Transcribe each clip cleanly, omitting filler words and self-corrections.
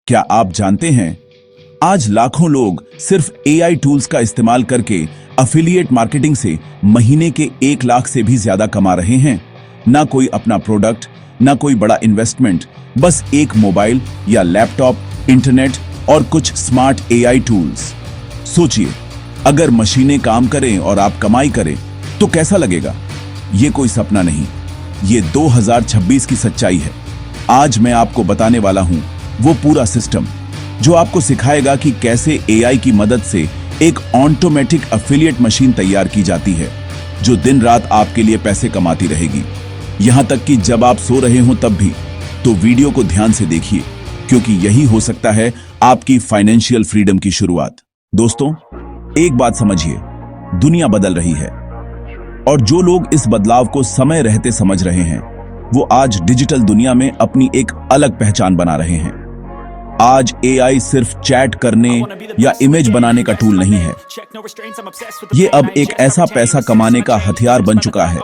क्या आप जानते हैं आज लाखों लोग सिर्फ एआई टूल्स का इस्तेमाल करके एफिलिएट मार्केटिंग से महीने के 1 लाख से भी ज्यादा कमा रहे हैं। ना कोई अपना प्रोडक्ट, ना कोई बड़ा इन्वेस्टमेंट, बस एक मोबाइल या लैपटॉप, इंटरनेट और कुछ स्मार्ट एआई टूल्स। सोचिए, अगर मशीनें काम करें और आप कमाई करें तो कैसा लगेगा? ये कोई सपना नहीं, ये 2026 की सच्चाई है। आज मैं आपको बताने वाला हूं वो पूरा सिस्टम जो आपको सिखाएगा कि कैसे एआई की मदद से एक ऑटोमेटिक एफिलिएट मशीन तैयार की जाती है जो दिन रात आपके लिए पैसे कमाती रहेगी, यहां तक कि जब आप सो रहे हो तब भी। तो वीडियो को ध्यान से देखिए, क्योंकि यही हो सकता है आपकी फाइनेंशियल फ्रीडम की शुरुआत। दोस्तों, एक बात समझिए, दुनिया बदल रही है और जो लोग इस बदलाव को समय रहते समझ रहे हैं वो आज डिजिटल दुनिया में अपनी एक अलग पहचान बना रहे हैं। आज एआई सिर्फ चैट करने या इमेज बनाने का टूल नहीं है, ये अब एक ऐसा पैसा कमाने का हथियार बन चुका है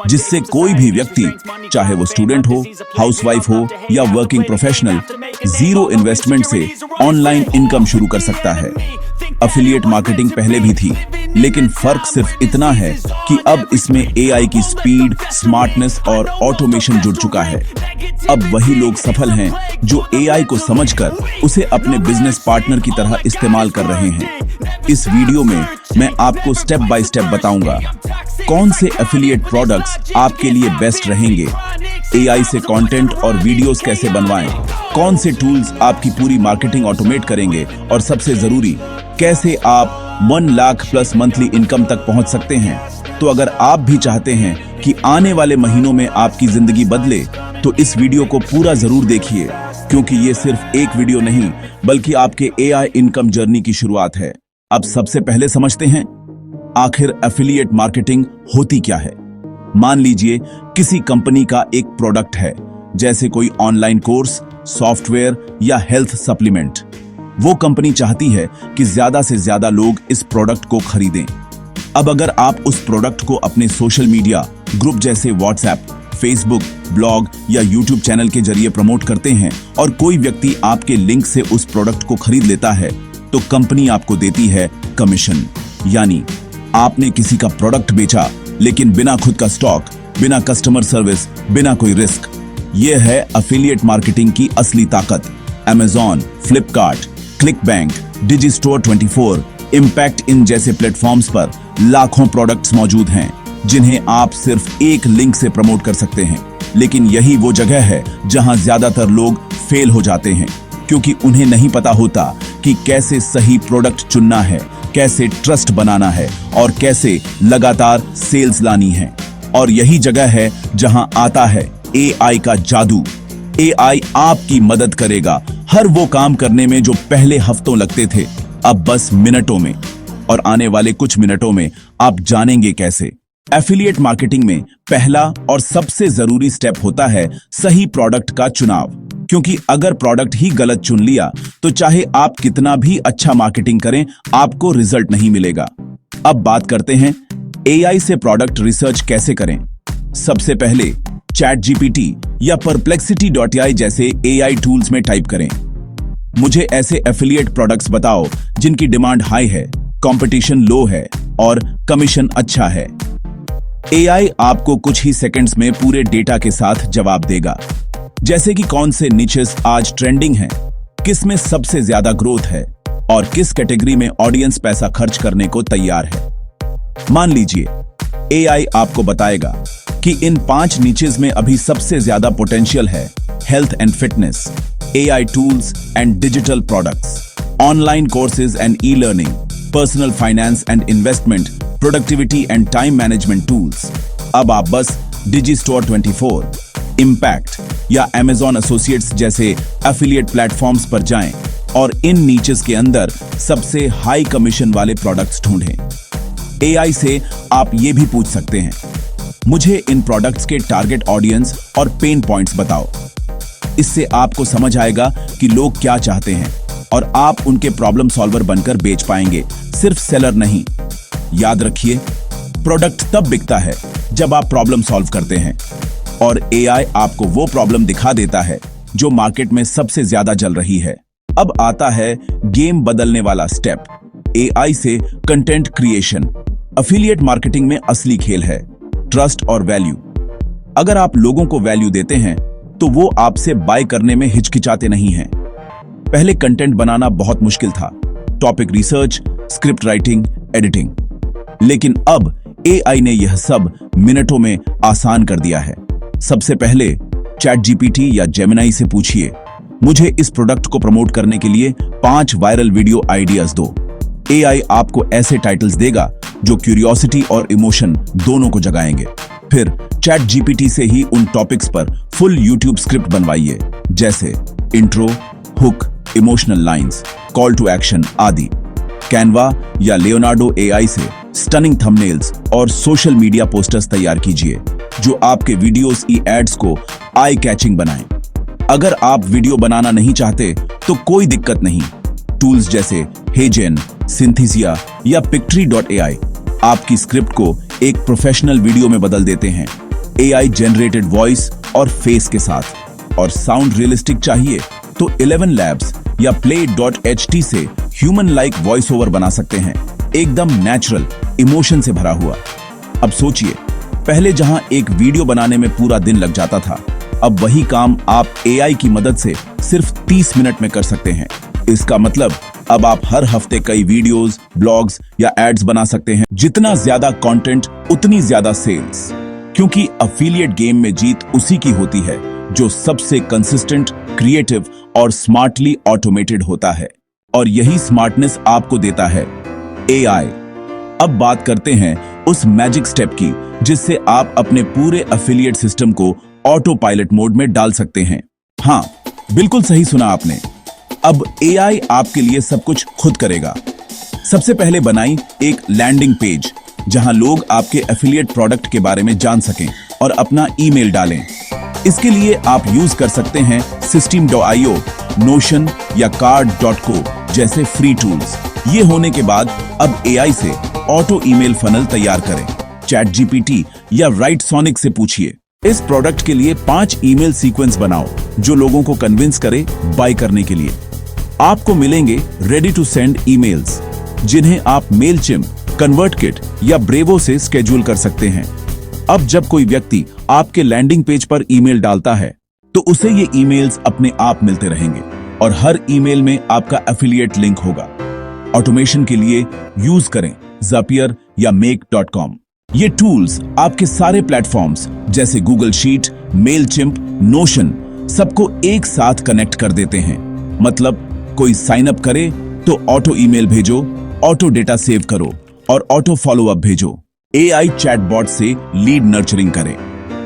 जिससे कोई भी व्यक्ति, चाहे वो स्टूडेंट हो, हाउसवाइफ हो या वर्किंग प्रोफेशनल, जीरो इन्वेस्टमेंट से ऑनलाइन इनकम शुरू कर सकता है। एफिलिएट मार्केटिंग पहले भी थी, लेकिन फर्क सिर्फ इतना है कि अब इसमें एआई की स्पीड, स्मार्टनेस और ऑटोमेशन जुड़ चुका है। अब वही लोग सफल हैं जो एआई को समझकर उसे अपने बिजनेस पार्टनर की तरह इस्तेमाल कर रहे हैं। इस वीडियो में मैं आपको स्टेप बाय स्टेप बताऊंगा कौन से एफिलिएट प्रोडक्ट्स आपके लिए बेस्ट रहेंगे, एआई से कंटेंट और वीडियोस कैसे बनवाएं, कौन से टूल्स आपकी पूरी मार्केटिंग ऑटोमेट करेंगे और सबसे जरूरी, कैसे आप 1 लाख प्लस मंथली इनकम तक पहुंच सकते हैं। तो अगर आप भी चाहते हैं कि आने वाले महीनों में आपकी जिंदगी बदले तो इस वीडियो को पूरा जरूर देखिए, क्योंकि ये सिर्फ एक वीडियो नहीं बल्कि आपके एआई इनकम जर्नी की शुरुआत है। अब सबसे पहले समझते हैं आखिर एफिलिएट मार्केटिंग होती क्या है। मान लीजिए किसी कंपनी का एक प्रोडक्ट है, जैसे कोई ऑनलाइन कोर्स, सॉफ्टवेयर या हेल्थ सप्लीमेंट। वो कंपनी चाहती है कि ज्यादा से ज्यादा लोग इस प्रोडक्ट को खरीदें। अब अगर आप उस प्रोडक्ट को अपने सोशल मीडिया ग्रुप जैसे व्हाट्सएप, फेसबुक, ब्लॉग या यूट्यूब चैनल के जरिए प्रमोट करते हैं और कोई व्यक्ति आपके लिंक से उस प्रोडक्ट को खरीद लेता है, तो कंपनी आपको देती है कमीशन। यानी आपने किसी का प्रोडक्ट बेचा, लेकिन बिना खुद का स्टॉक, बिना कस्टमर सर्विस, बिना कोई रिस्क। यह है एफिलिएट मार्केटिंग की असली ताकत। Amazon, Flipkart, ClickBank, डिजिस्टोर 24, impact in जैसे प्लेटफॉर्म्स पर लाखों प्रोडक्ट्स मौजूद हैं जिन्हें आप सिर्फ एक लिंक से प्रमोट कर सकते हैं। लेकिन यही वो जगह है जहां ज्यादातर लोग फेल हो जाते हैं, क्योंकि उन्हें नहीं पता होता कि कैसे सही प्रोडक्ट चुनना है, कैसे ट्रस्ट बनाना है और कैसे लगातार सेल्स लानी है। और यही जगह है जहां आता है एआई का जादू। एआई आपकी मदद करेगा हर वो काम करने में जो पहले हफ्तों लगते थे, अब बस मिनटों में। और आने वाले कुछ मिनटों में आप जानेंगे कैसे। एफिलिएट मार्केटिंग में पहला और सबसे जरूरी स्टेप होता है सही प्रोडक्ट का चुनाव, क्योंकि अगर प्रोडक्ट ही गलत चुन लिया तो चाहे आप कितना भी अच्छा मार्केटिंग करें, आपको रिजल्ट नहीं मिलेगा। अब बात करते हैं एआई से प्रोडक्ट रिसर्च कैसे करें। सबसे पहले चैट जीपीटी या परप्लेक्सिटी.ai जैसे एआई टूल्स में टाइप करें, मुझे ऐसे एफिलिएट प्रोडक्ट्स बताओ जिनकी डिमांड हाई है, कंपटीशन लो है और कमीशन अच्छा है। एआई आपको कुछ ही सेकंड्स में पूरे डेटा के साथ जवाब देगा, जैसे कि कौन से निचेस आज ट्रेंडिंग हैं, किस में सबसे ज्यादा ग्रोथ है और किस कैटेगरी में ऑडियंस पैसा खर्च करने को तैयार है। मान लीजिए एआई आपको बताएगा कि इन 5 नीचेस में अभी सबसे ज्यादा पोटेंशियल है: health and fitness, AI tools and digital products, online courses and e learning, personal finance and investment, productivity and time management tools. अब आप बस डिजिस्टोर 24, इम्पैक्ट या Amazon एसोसिएट्स जैसे एफिलिएट प्लेटफॉर्म्स पर जाएं और इन नीचेस के अंदर सबसे हाई कमीशन वाले प्रोडक्ट्स ढूंढें। एआई से आप ये भी पूछ सकते हैं, मुझे इन प्रोडक्ट्स के टारगेट ऑडियंस और पेन पॉइंट्स बताओ। इससे आपको समझ आएगा कि लोग क्या चाहते हैं और आप उनके प्रॉब्लम सॉल्वर बनकर बेच पाएंगे, सिर्फ सेलर नहीं। याद रखिए, प्रोडक्ट तब बिकता है जब आप प्रॉब्लम सॉल्व करते हैं, और एआई आपको वो प्रॉब्लम दिखा देता है जो मार्केट में सबसे ज्यादा चल रही है। अब आता है गेम बदलने वाला स्टेप, एआई से कंटेंट क्रिएशन। एफिलिएट मार्केटिंग में असली खेल है ट्रस्ट और वैल्यू। अगर आप लोगों को वैल्यू देते हैं तो वो आपसे बाय करने में हिचकिचाते नहीं हैं। पहले कंटेंट बनाना बहुत मुश्किल था, topic research, script writing, editing. लेकिन अब एआई ने यह सब मिनटों में आसान कर दिया है। सबसे पहले चैट जीपीटी या जेमिनाई से पूछिए, मुझे इस प्रोडक्ट को प्रमोट करने के लिए 5 वायरल वीडियो आइडियाज दो। एआई आपको ऐसे टाइटल्स देगा जो क्यूरियोसिटी और इमोशन दोनों को जगाएंगे। फिर चैट जीपीटी से ही उन टॉपिक्स पर फुल यूट्यूब स्क्रिप्ट बनवाइए, जैसे intro, hook, emotional lines, call to action आदि। कैनवा या लियोनार्डो एआई से स्टनिंग थंबनेल्स और सोशल मीडिया पोस्टर्स तैयार कीजिए जो आपके वीडियोस की एड्स को आई कैचिंग बनाएं। अगर आप वीडियो बनाना नहीं चाहते तो कोई दिक्कत नहीं, टूल्स जैसे हेजेन, सिंथेसिया या pictory.ai आपकी स्क्रिप्ट को एक प्रोफेशनल वीडियो में बदल देते हैं, एआई जनरेटेड वॉइस और फेस के साथ। और साउंड रियलिस्टिक चाहिए तो 11 Labs या play.ht से ह्यूमन लाइक वॉइस ओवर बना सकते हैं, एकदम नेचुरल, इमोशन से भरा हुआ। अब सोचिए, पहले जहां एक वीडियो बनाने में पूरा दिन लग जाता था, अब वही काम आप एआई की मदद से सिर्फ 30 मिनट में कर सकते हैं। इसका मतलब अब आप हर हफ्ते कई वीडियोस, ब्लॉग्स या एड्स बना सकते हैं। जितना ज्यादा कंटेंट उतनी ज्यादा सेल्स, क्योंकि एफिलिएट गेम में जीत उसी की होती है जो सबसे कंसिस्टेंट, क्रिएटिव और स्मार्टली ऑटोमेटेड होता है। और यही स्मार्टनेस आपको देता है एआई। अब बात करते हैं उस मैजिक स्टेप की जिससे आप अपने पूरे एफिलिएट सिस्टम को ऑटो पायलट मोड में डाल सकते हैं। हाँ, बिल्कुल सही सुना आपने। अब एआई आपके लिए सब कुछ खुद करेगा। सबसे पहले बनाई एक लैंडिंग पेज जहां लोग आपके एफिलिएट प्रोडक्ट के बारे में जान सकें और अपना ईमेल डालें। इसके लिए आप यूज कर सकते हैं Systeme.io, Notion या Card.co जैसे फ्री टूल्स। ये होने के बाद अब एआई से ऑटो ईमेल फनल तैयार करें। चैट जीपीटी या राइटसोनिक से पूछिए, इस प्रोडक्ट के लिए 5 ईमेल सीक्वेंस बनाओ जो लोगों को कन्विंस करे बाय करने के लिए। आपको मिलेंगे रेडी टू सेंड ईमेल्स जिन्हें आप मेलचिम्प, कन्वर्टकिट या ब्रेवो से स्केड्यूल कर सकते हैं। अब जब कोई व्यक्ति आपके लैंडिंग पेज पर ईमेल डालता है तो उसे ये ईमेल्स अपने आप मिलते रहेंगे और हर ईमेल में आपका एफिलिएट लिंक होगा। ऑटोमेशन के लिए यूज करें Zapier या Make.com। ये टूल्स आपके सारे प्लेटफॉर्म्स जैसे गूगल शीट, मेलचिम्प, नोशन सबको एक साथ कनेक्ट कर देते हैं। मतलब कोई साइन अप करे तो ऑटो ईमेल भेजो, ऑटो डेटा सेव करो और ऑटो फॉलो अप भेजो। एआई चैटबॉट से लीड नर्चरिंग करें।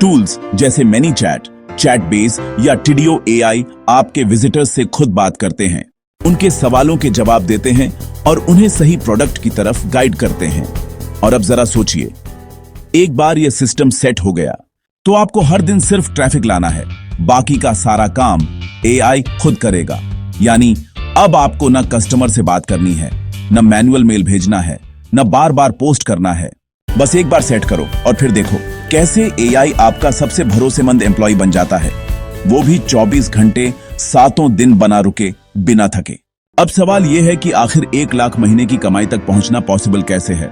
टूल्स जैसे ManyChat, चैटबेस या Tidio AI आपके विजिटर्स से खुद बात करते हैं, उनके सवालों के जवाब देते हैं और उन्हें सही प्रोडक्ट की तरफ गाइड करते हैं। और अब जरा सोचिए, एक बार यह सिस्टम सेट हो गया तो आपको हर दिन सिर्फ ट्रैफिक लाना है, बाकी का सारा काम एआई खुद करेगा। यानी अब आपको न कस्टमर से बात करनी है, न मैनुअल मेल भेजना है, न बार बार पोस्ट करना है। बस एक बार सेट करो और फिर देखो कैसे एआई आपका सबसे भरोसेमंद एम्प्लॉय बन जाता है, वो भी 24 घंटे 7 दिन बना रुके बिना थके। अब सवाल यह है कि आखिर 1 लाख महीने की कमाई तक पहुंचना पॉसिबल कैसे है?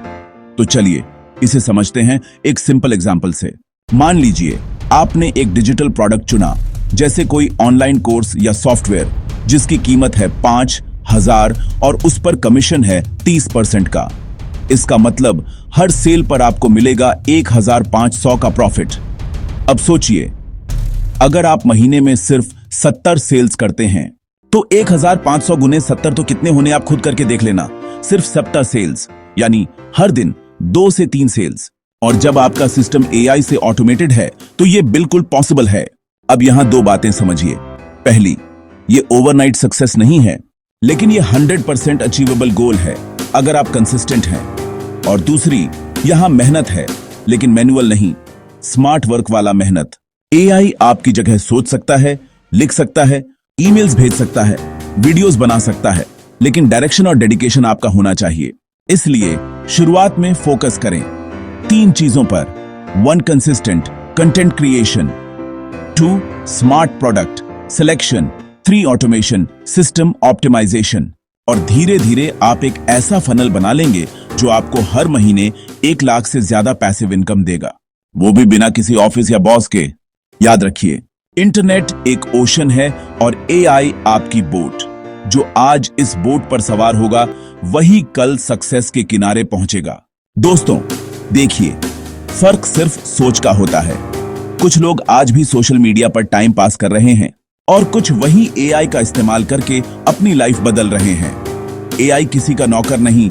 तो चलिए इसे समझते हैं एक सिंपल एग्जांपल से। मान लीजिए आपने एक डिजिटल प्रोडक्ट चुना, जैसे कोई ऑनलाइन कोर्स या सॉफ्टवेयर जिसकी कीमत है 5,000 और उस पर कमीशन है 30% का। इसका मतलब हर सेल पर आपको मिलेगा 1,500 का प्रॉफिट। अब सोचिए, अगर आप महीने में सिर्फ 70 सेल्स करते हैं तो 1,500 गुने 70 तो कितने होने आप खुद करके देख लेना। सिर्फ 70 सेल्स, यानी हर दिन 2 से 3 सेल्स। और जब आपका सिस्टम एआई से ऑटोमेटेड है तो यह बिल्कुल पॉसिबल है। अब यहां 2 बातें समझिए। पहली, ये ओवरनाइट सक्सेस नहीं है, लेकिन ये 100% अचीवेबल गोल है अगर आप कंसिस्टेंट हैं। और दूसरी, यहां मेहनत है, लेकिन मैनुअल नहीं, स्मार्ट वर्क वाला मेहनत। एआई आपकी जगह सोच सकता है, लिख सकता है, ईमेल्स भेज सकता है, वीडियोस बना सकता है, लेकिन डायरेक्शन और डेडिकेशन आपका होना चाहिए। इसलिए शुरुआत में फोकस करें 3 चीजों पर। 1, consistent content creation, 2, smart product selection, 3 automation, system optimisation. और धीरे धीरे आप एक ऐसा फनल बना लेंगे जो आपको हर महीने 1 लाख से ज्यादा पैसिव इनकम देगा, वो भी बिना किसी ऑफिस या बॉस के। याद रखिए, इंटरनेट एक ओशन है और एआई आपकी बोट। जो आज इस बोट पर सवार होगा वही कल सक्सेस के किनारे पहुंचेगा। दोस्तों देखिए, फर्क सिर्फ सोच का होता है। कुछ लोग आज भी सोशल मीडिया पर टाइम पास कर रहे हैं और कुछ वही एआई का इस्तेमाल करके अपनी लाइफ बदल रहे हैं। एआई किसी का नौकर नहीं,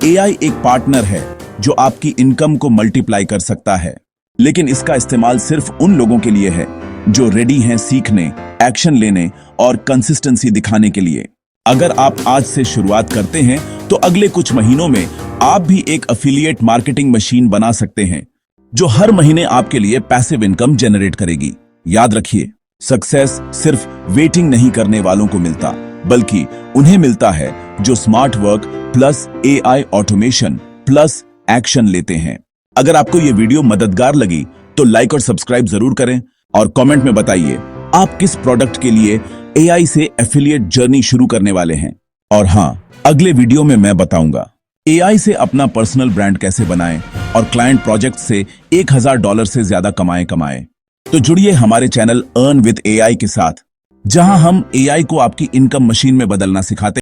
एआई एक पार्टनर है जो आपकी इनकम को मल्टीप्लाई कर सकता है। लेकिन इसका इस्तेमाल सिर्फ उन लोगों के लिए है जो रेडी हैं सीखने, एक्शन लेने और कंसिस्टेंसी दिखाने के लिए। अगर आप आज से शुरुआत करते हैं तो अगले कुछ महीनों में आप भी एक एफिलिएट मार्केटिंग मशीन बना सकते हैं जो हर महीने आपके लिए पैसिव इनकम जनरेट करेगी। याद रखिए, सक्सेस सिर्फ वेटिंग नहीं करने वालों को मिलता, बल्कि उन्हें मिलता है जो smart work plus AI automation plus action लेते हैं। अगर आपको ये वीडियो मददगार लगी तो लाइक और सब्सक्राइब जरूर करें और कमेंट में बताइए आप किस प्रोडक्ट के लिए एआई से एफिलिएट जर्नी शुरू करने वाले हैं। और हाँ, अगले वीडियो में मैं बताऊंगा एआई से अपना पर्सनल ब्रांड कैसे बनाएं और क्लाइंट प्रोजेक्ट से $1000 से ज्यादा कमाएं। तो जुड़िए हमारे चैनल अर्न विद एआई के साथ, जहां हम एआई को आपकी इनकम मशीन में बदलना सिखाते हैं।